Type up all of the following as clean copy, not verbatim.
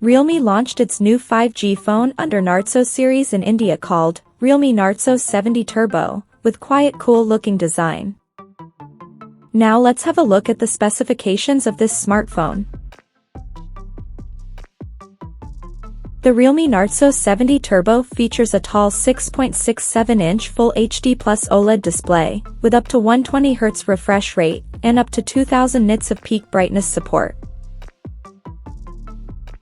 Realme launched its new 5G phone under Narzo series in India called Realme Narzo 70 Turbo, with quiet cool-looking design. Now let's have a look at the specifications of this smartphone. The Realme Narzo 70 Turbo features a tall 6.67-inch Full HD Plus OLED display, with up to 120Hz refresh rate, and up to 2000 nits of peak brightness support.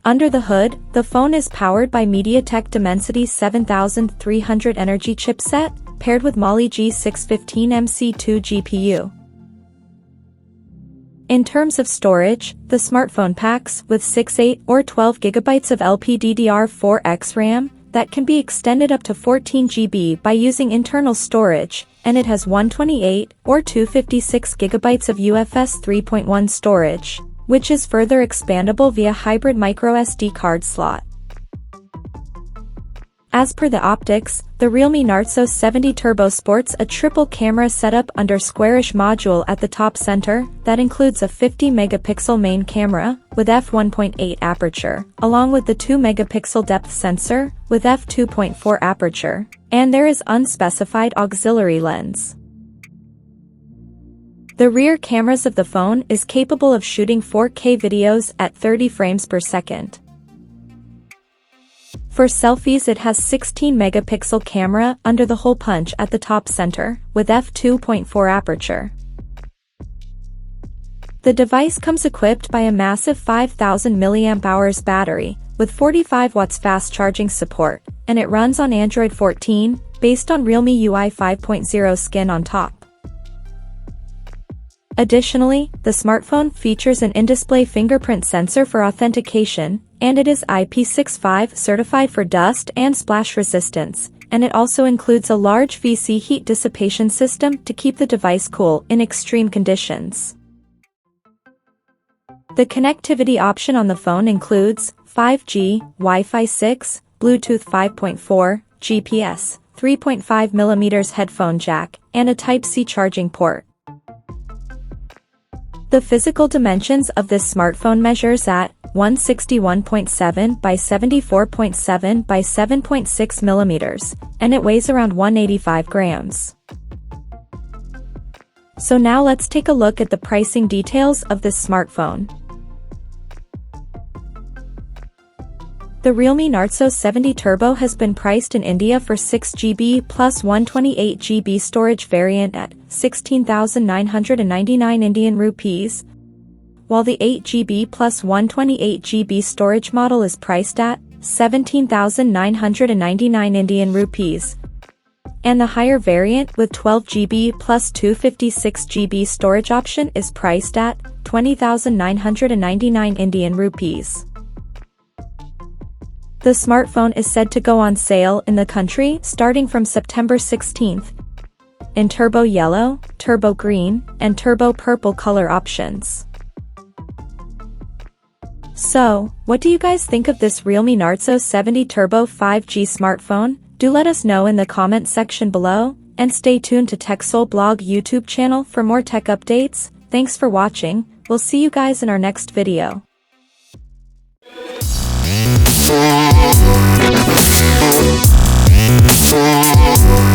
Under the hood, the phone is powered by MediaTek Dimensity 7300 Energy chipset, paired with Mali G615MC2 GPU. In terms of storage, the smartphone packs with 6, 8, or 12 GB of LPDDR4X RAM that can be extended up to 14 GB by using internal storage, and it has 128 or 256 GB of UFS 3.1 storage, which is further expandable via hybrid microSD card slot. As per the optics, the Realme Narzo 70 Turbo sports a triple camera setup under squarish module at the top center that includes a 50-megapixel main camera with f1.8 aperture, along with the 2-megapixel depth sensor with f2.4 aperture, and there is unspecified auxiliary lens. The rear cameras of the phone is capable of shooting 4K videos at 30 frames per second. For selfies, it has 16-megapixel camera under the hole punch at the top center, with f2.4 aperture. The device comes equipped by a massive 5000 mAh battery, with 45 watts fast charging support, and it runs on Android 14, based on Realme UI 5.0 skin on top. Additionally, the smartphone features an in-display fingerprint sensor for authentication, and it is IP65 certified for dust and splash resistance, and it also includes a large VC heat dissipation system to keep the device cool in extreme conditions. The connectivity option on the phone includes 5G, Wi-Fi 6, Bluetooth 5.4, GPS, 3.5mm headphone jack, and a Type-C charging port. The physical dimensions of this smartphone measures at 161.7 by 74.7 by 7.6 millimeters, and it weighs around 185 grams. So now let's take a look at the pricing details of this smartphone. The Realme Narzo 70 Turbo has been priced in India for 6GB plus 128GB storage variant at 16,999 Indian rupees, while the 8GB plus 128GB storage model is priced at 17,999 Indian rupees, and the higher variant with 12GB plus 256GB storage option is priced at 20,999 Indian rupees. The smartphone is said to go on sale in the country starting from September 16th, in turbo yellow, turbo green, and turbo purple color options. So, what do you guys think of this Realme Narzo 70 Turbo 5G smartphone? Do let us know in the comment section below, and stay tuned to TechSole Blog YouTube channel for more tech updates. Thanks for watching, we'll see you guys in our next video. Oh,